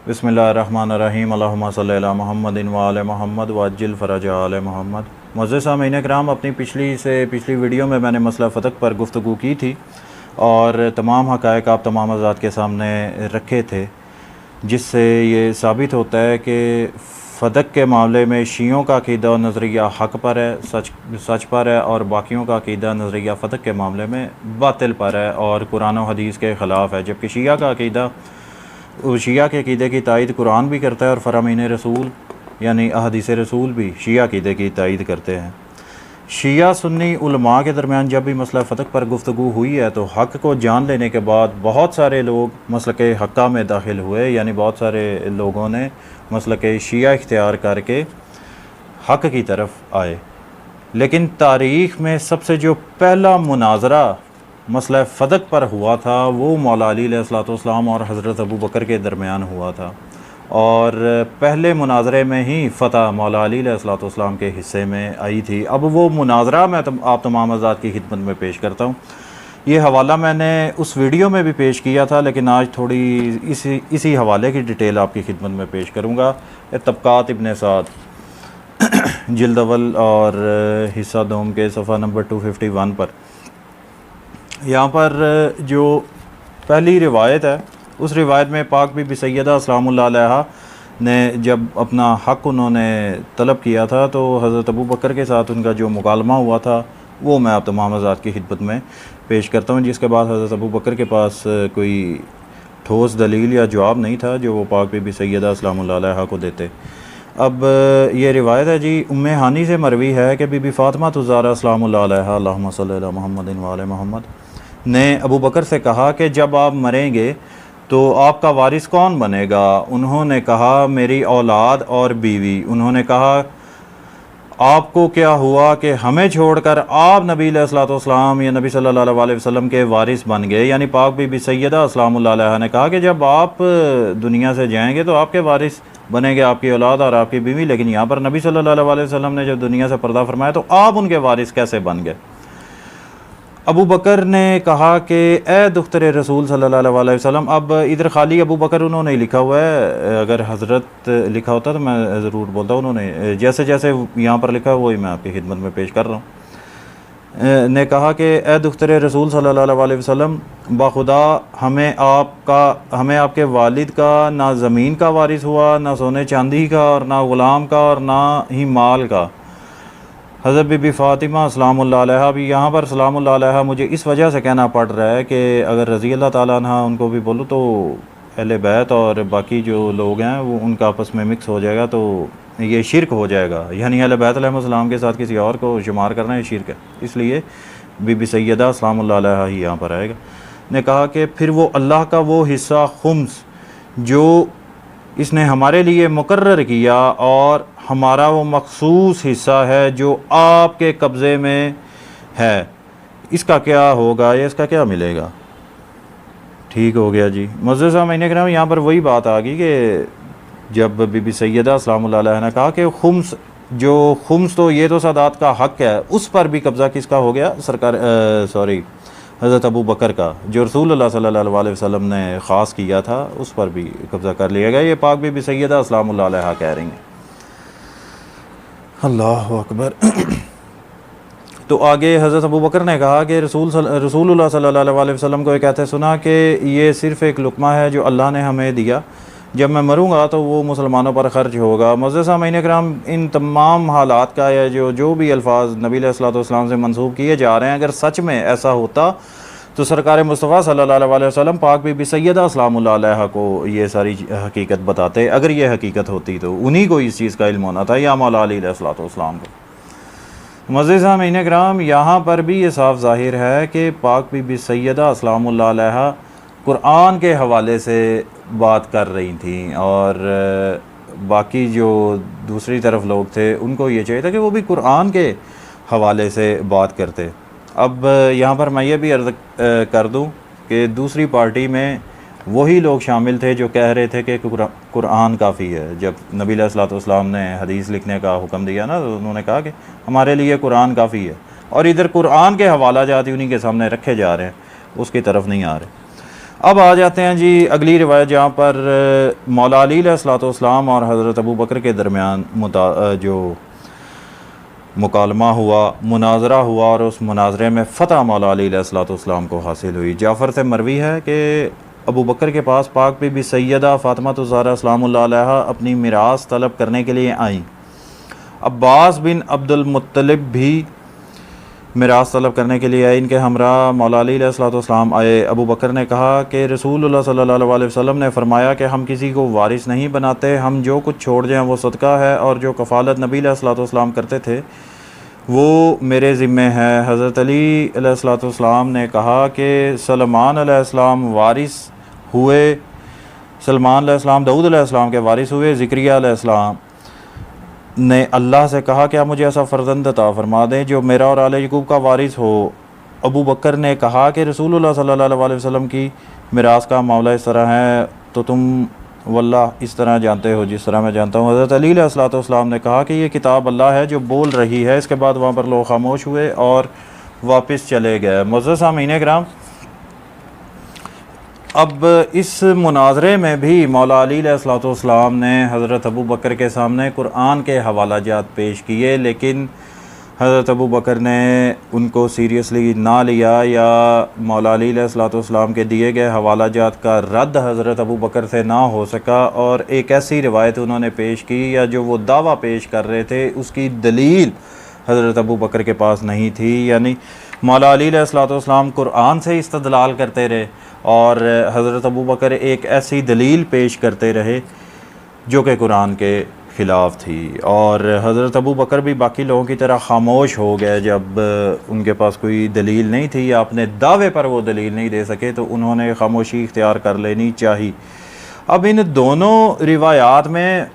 बिस्मिल्लाहिर्रहमानिर्रहीम अल्लाहुम्मा सल्लि अला मुहम्मदिन व आले मुहम्मद वअज्जिल फ़रज आले मुहम्मद। मुअज़्ज़िज़ सामीन किराम, अपनी पिछली वीडियो में मैंने मसला फ़तक पर गुफ्तगू की थी और तमाम हक़ाइक़ आप तमाम हज़रात के सामने रखे थे, जिससे ये साबित होता है कि फ़तक के मामले में शियों का अक़ीदा और नज़रिया हक़ पर है, सच पर है, और बाकियों का अक़ीदा नज़रिया फ़तक के मामले में बातिल पर है और कुरान और हदीस के ख़िलाफ़ है। जबकि शिया का अक़ीदा, शिया के अक़ीदे की तायीद कुरान भी करता है और फ़रामीन रसूल यानी अहदीस रसूल भी शिया अक़ीदे की तायीद करते हैं। शिया सुन्नी उलमा के दरमियान जब भी मसला फ़तक पर गुफ्तगू हुई है तो हक़ को जान लेने के बाद बहुत सारे लोग मसलक हक़्क़ा में दाखिल हुए, यानी बहुत सारे लोगों ने मसलक शिया इख्तियार करके हक़ की तरफ आए। लेकिन तारीख़ में सबसे जो पहला मुनाजरा मसला फ़तक पर हुआ था वो मौला अली अलैहिस्सलाम और हज़रत अबू बकर के दरमियान हुआ था, और पहले मुनाजरे में ही फ़तह मौला अली अलैहिस्सलाम के हिस्से में आई थी। अब वो मुनाजरा मैं आप तमाम हज़रात की खिदमत में पेश करता हूँ। ये हवाला मैंने उस वीडियो में भी पेश किया था, लेकिन आज थोड़ी इसी हवाले की डिटेल आपकी खिदमत में पेश करूँगा। तबक़ात इब्न साद जिल्द अव्वल और हिस्सा दोम के सफ़ा नंबर 251 पर, यहाँ पर जो पहली रिवायत है उस रिवायत में पाक बीबी सैयदा सलामुल्लाह अलैहा ने जब अपना हक़ उन्होंने तलब किया था तो हज़रत अबू बकर के साथ उनका जो मुकालमा हुआ था वो मैं आप तमाम हज़रात की खिदमत में पेश करता हूँ, जिसके बाद हज़रत अबू बकर के पास कोई ठोस दलील या जवाब नहीं था जो वो पाक बीबी सैयदा सलामुल्लाह अलैहा को देते। अब ये रिवायत है जी, उम्मे हानी से मरवी है कि बीबी फ़ातिमा ज़हरा सलामुल्लाह अलैहा अल्लाहुम्मा सल्लि अला मुहम्मदिन व आले मुहम्मद ने अबू बकर से कहा कि जब आप मरेंगे तो आपका वारिस कौन बनेगा? उन्होंने कहा मेरी औलाद और बीवी। उन्होंने कहा आपको क्या हुआ कि हमें छोड़कर आप नबी अलैहिस्सलाम या नबी सल्लल्लाहु अलैहि वसल्लम के वारिस बन गए? यानी पाक बीबी सैयदा सलामुल्लाह अलैहा ने कहा कि जब आप दुनिया से जाएंगे तो आपके वारिस बनेंगे आपकी औलाद और आपकी बीवी, लेकिन यहाँ पर नबी सल्लल्लाहु अलैहि वसल्लम ने जब दुनिया से पर्दा फरमाया तो आप उनके वारिस कैसे बन गए? अबू बकर ने कहा कि ए दुख्तर रसूल सल्लल्लाहु अलैहि वसल्लम, अब इधर खाली अबू बकर उन्होंने लिखा हुआ है, अगर हज़रत लिखा होता तो मैं ज़रूर बोलता। उन्होंने जैसे जैसे यहाँ पर लिखा वही मैं आपकी खिदमत में पेश कर रहा हूँ। ने कहा कि ए दुख्तर रसूल सल्लल्लाहु अलैहि वसल्लम, बाखुदा हमें आपके वालिद का ना ज़मीन का वारिस हुआ, ना सोने चांदी का, और ना ग़ुलाम का, और ना ही माल का। हज़रत बीबी फ़ातिमा सलामुल्लाह अलैहा भी यहाँ पर सलामुल्लाह अलैहा मुझे इस वजह से कहना पड़ रहा है कि अगर रज़ी अल्लाह ताला अन्हा उनको भी बोलूँ तो अहले बैत और बाकी जो लोग हैं वो उनका आपस में मिक्स हो जाएगा तो ये शिरक हो जाएगा, यानी अहले बैत अलैहिस्सलाम के साथ किसी और को शुमार करना है शिरक है। इसलिए बीबी सैयदा सलामुल्लाह अलैहा ही यहाँ पर आएगा। ने कहा कि फिर वो अल्लाह का वो हिस्सा खुम्स जो इसने हमारे लिए मुकर्रर किया और हमारा वो मखसूस हिस्सा है जो आपके कब्ज़े में है, इसका क्या होगा या इसका क्या मिलेगा? ठीक हो गया जी। मुअज़्ज़िज़ सामीन किराम, यहाँ पर वही बात आ गई कि जब बीबी सैयदा सलामुल्लाह अलैहा ने कहा कि खुम्स तो ये तो सादात का हक़ है, उस पर भी कब्ज़ा किसका हो गया? हज़रत अबू बकर का, जो रसूलुल्लाह सल्लल्लाहु अलैहि वसल्लम ने ख़ास किया था उस पर भी कब्ज़ा कर लिया गया। ये पाक बीबी सैयदा सलामुल्लाह अलैहा कह रही हैं। अल्लाहु अकबर। तो आगे हज़रत अबू बकर ने कहा कि रसूलुल्लाह सल्लल्लाहु अलैहि वसल्लम को ये कहते सुना कि ये सिर्फ़ एक लुक़मा है जो अल्लाह ने हमें दिया, जब मैं मरूंगा तो वो मुसलमानों पर ख़र्च होगा। मुअज़्ज़िज़ सामीन किराम, इन तमाम हालात का या जो भी अल्फाज नबी अलैहिस्सलाम से मंसूब किए जा रहे हैं, अगर सच में ऐसा होता तो सरकार मुस्तफ़ा सल्लल्लाहु अलैहि वसल्लम पाक बीबी सैयदा सलामुल्लाह अलैहा को ये सारी हकीकत बताते। अगर ये हकीकत होती तो उन्हीं को इस चीज़ का इल्म होना था, या मौला अली अलैहिस्सलाम को। मुअज़्ज़िज़ सामीन किराम, यहाँ पर भी ये साफ ज़ाहिर है कि पाक बीबी सैयदा सलामुल्लाह अलैहा कुरान के हवाले से बात कर रही थी और बाकी जो दूसरी तरफ लोग थे उनको ये चाहिए था कि वो भी कुरान के हवाले से बात करते। अब यहाँ पर मैं ये भी अर्ज़ कर दूँ कि दूसरी पार्टी में वही लोग शामिल थे जो कह रहे थे कि कुरान काफ़ी है। जब नबी अलैहिस्सलाम ने हदीस लिखने का हुक्म दिया ना, तो उन्होंने कहा कि हमारे लिए कुरान काफ़ी है, और इधर कुरान के हवाला जात उन्हीं के सामने रखे जा रहे हैं, उसकी तरफ नहीं आ रहे। अब आ जाते हैं जी अगली रिवायत, जहाँ पर मौला अली अलैहिस्सलाम और हज़रत अबू बकर के दरमियान जो मुकालमा हुआ, मुनाजरा हुआ, और उस मुनाजरे में फ़तह मौला अली अलैहिस्सलाम को हासिल हुई। जाफ़र से मरवी है कि अबू बकर के पास पाक बीबी सैयदा फ़ातिमा ज़हरा सलामुल्लाह अलैहा अपनी मिरास तलब करने के लिए आईं। अब्बास बिन अब्दुल मुत्तलिब भी मिरास तलब करने के लिए आए। इनके हमरा मौला अली अलैहिस्सलाम आए। अबू बकर ने कहा कि रसूलुल्लाह सल्लल्लाहु अलैहि वसल्लम ने फ़रमाया कि हम किसी को वारिस नहीं बनाते, हम जो कुछ छोड़ जाएँ वो सदका है, और जो कफ़ालत नबी अलैहिस्सलाम करते थे वो मेरे ज़िम्मे है। हज़रत अली अलैहिस्सलाम ने कहा कि सलमान अलैहिस्सलाम वारिस हुए, सलमान अलैहिस्सलाम दाऊद अलैहिस्सलाम के वारिस हुए। ज़िक्रिया अलैहिस्सलाम ने अल्लाह से कहा कि आप मुझे ऐसा फ़र्जंद अता फरमा दें जो मेरा और आले यकूब का वारिस हो। अबू बकर ने कहा कि रसूलुल्लाह सल्लल्लाहु अलैहि वसल्लम की मिरास का मामला इस तरह है, तो तुम वल्लाह इस तरह जानते हो जिस तरह मैं जानता हूँ। हज़रत अली अलैहिस्सलाम ने कहा कि ये किताब अल्लाह है जो बोल रही है। इसके बाद वहाँ पर लोग खामोश हुए और वापस चले गए। मुअज़्ज़ज़ सामीन किराम, अब इस मुनाजरे में भी मौला अली अलैहिस्सलाम ने हज़रत अबू बकर के सामने कुरान के हवालाजात पेश किए, लेकिन हज़रत अबू बकर ने उनको सीरियसली ना लिया, या मौला अली अलैहिस्सलाम के दिए गए हवालाजात का रद्द हज़रत अबू बकर से ना हो सका, और एक ऐसी रिवायत उन्होंने पेश की या जो वो दावा पेश कर रहे थे उसकी दलील हज़रत अबू बकर के पास नहीं थी। यानी मौला अली अलैहिस्सलाम कुरान से इस्तदलाल करते रहे और हज़रत अबू बकर एक ऐसी दलील पेश करते रहे जो कि कुरान के ख़िलाफ़ थी, और हज़रत अबू बकर भी बाकी लोगों की तरह खामोश हो गए जब उनके पास कोई दलील नहीं थी या अपने दावे पर वो दलील नहीं दे सके, तो उन्होंने खामोशी इख्तियार कर लेनी चाहिए। अब इन दोनों रिवायात में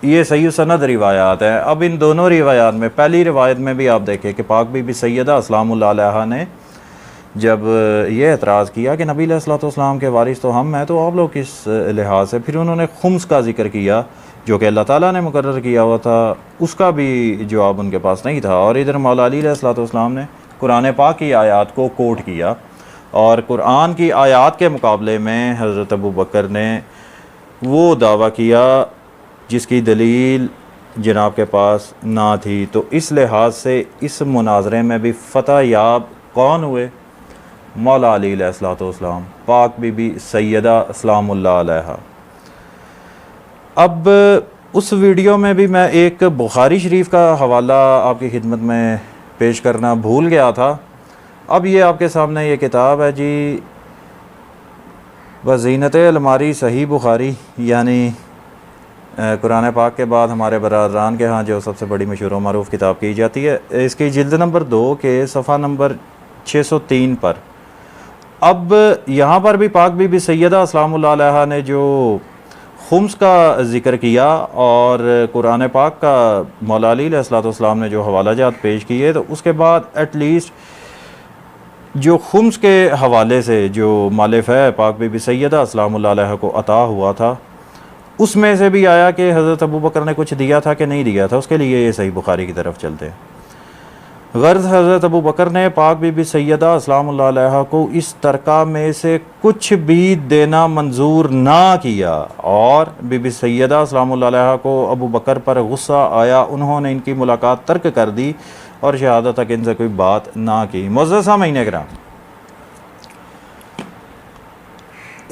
ये सही सनद रिवायात है। अब इन दोनों रिवायात में पहली रिवायत में भी आप देखें कि पाक बीबी सैयदा सलामुल्लाह अलैहा ने जब ये एतराज़ किया कि नबी अलैहिस्सलाम के वारिस तो हम हैं, तो आप लोग किस लिहाज से, फिर उन्होंने खुम्स का जिक्र किया जो कि अल्लाह ताला ने मुकर्रर किया हुआ था, उसका भी जवाब उनके पास नहीं था। और इधर मौला अली अलैहिस्सलाम ने कुरान पाक की आयत को कोट किया, और कुरान की आयत के मुकाबले में हज़रत अबू बकर ने वो दावा किया जिसकी दलील जनाब के पास ना थी। तो इस लिहाज से इस मुनाजरे में भी फ़तह याब कौन हुए? मौला अली अलैहिस्सलाम, पाक बीबी सैयदा सलामुल्लाह अलैहा। अब उस वीडियो में भी मैं एक बुखारी शरीफ का हवाला आपकी खिदमत में पेश करना भूल गया था। अब ये आपके सामने ये किताब है जी, वज़ीनत अलमारी सही बुखारी, यानी कुरान पाक के बाद हमारे बरादरान के यहाँ जो सबसे बड़ी मशहूर मारूफ़ किताब की जाती है। इसकी जिल्द नंबर 2 के सफ़ा नंबर 603 पर। अब यहाँ पर भी पाक बीबी सैयदा सलामुल्लाह अलैहा ने जो खुम्स का ज़िक्र किया और कुरान पाक का मौला अली अलैहिस्सलाम ने जो हवालाजात पेश किए, तो उसके बाद एटलीस्ट जो खुम्स के हवाले से जो मालिफ है पाक बीबी सैयदा सलामुल्लाह अलैहा को अता हुआ था, उसमें से भी आया कि हज़रत अबू बकर ने कुछ दिया था कि नहीं दिया था। उसके लिए ये सही बुखारी की तरफ चलते हैं। गर्ज़ हज़रत अबू बकर ने पाक बीबी सैयदा सलामुल्लाह अलैहा को इस तरका में से कुछ भी देना मंजूर ना किया, और बीबी सैयदा सलामुल्लाह अलैहा को अबू बकर पर गुस्सा आया। उन्होंने इनकी मुलाकात तर्क कर दी और शहादत तक इनसे कोई बात ना की। मुअज़्ज़ज़ सामीन किराम,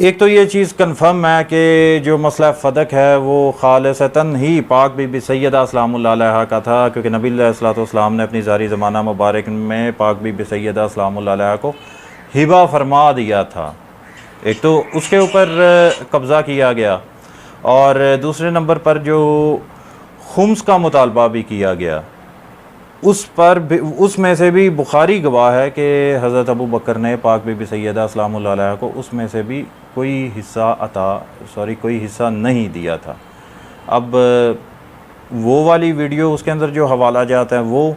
एक तो ये चीज़ कन्फर्म है कि जो मसला फ़दक है वो खालिसतन ही पाक बीबी सैयदा सलामुल्लाह अलैहा का था, क्योंकि नबी अलैहिस्सलाम ने अपनी ज़ारी ज़माना मुबारक में पाक बीबी सैयदा सलामुल्लाह अलैहा को हिबा फरमा दिया था। एक तो उसके ऊपर कब्ज़ा किया गया, और दूसरे नंबर पर जो खुम्स का मुतालबा भी किया गया, उस पर भी, उसमें से भी बुखारी गवाह है कि हज़रत अबू बकर ने पाक बीबी सैयदा सलामुल्लाह अलैहा को उसमें से भी कोई हिस्सा नहीं दिया था। अब वो वाली वीडियो, उसके अंदर जो हवाला जाता है वो,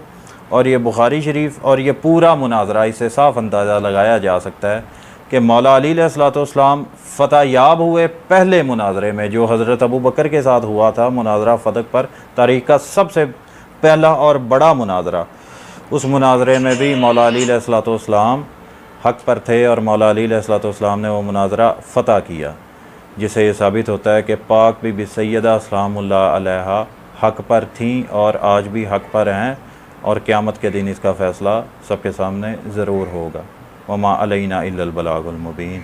और ये बुखारी शरीफ और ये पूरा मुनाजरा, इससे साफ अंदाज़ा लगाया जा सकता है कि मौला अली अलैहिस्सलाम फ़तह याब हुए पहले मुनाजरे में जो हज़रत अबू बकर के साथ हुआ था, मुनाजरा फ़दक पर, तारीख़ का सबसे पहला और बड़ा मुनाजरा। उस मुनाजरे में भी मौला अली अलैहिस्सलाम हक़ पर थे और मौला अली अलैहिस्सलाम ने वो मुनाजरा फ़तह किया, जिससे ये साबित होता है कि पाक बीबी सैयदा सलामुल्लाह अलैहा हक़ पर थीं और आज भी हक़ पर हैं, और क़यामत के दिन इसका फ़ैसला सबके सामने ज़रूर होगा। वमा अलैना इल्लल बलागुल मुबीन।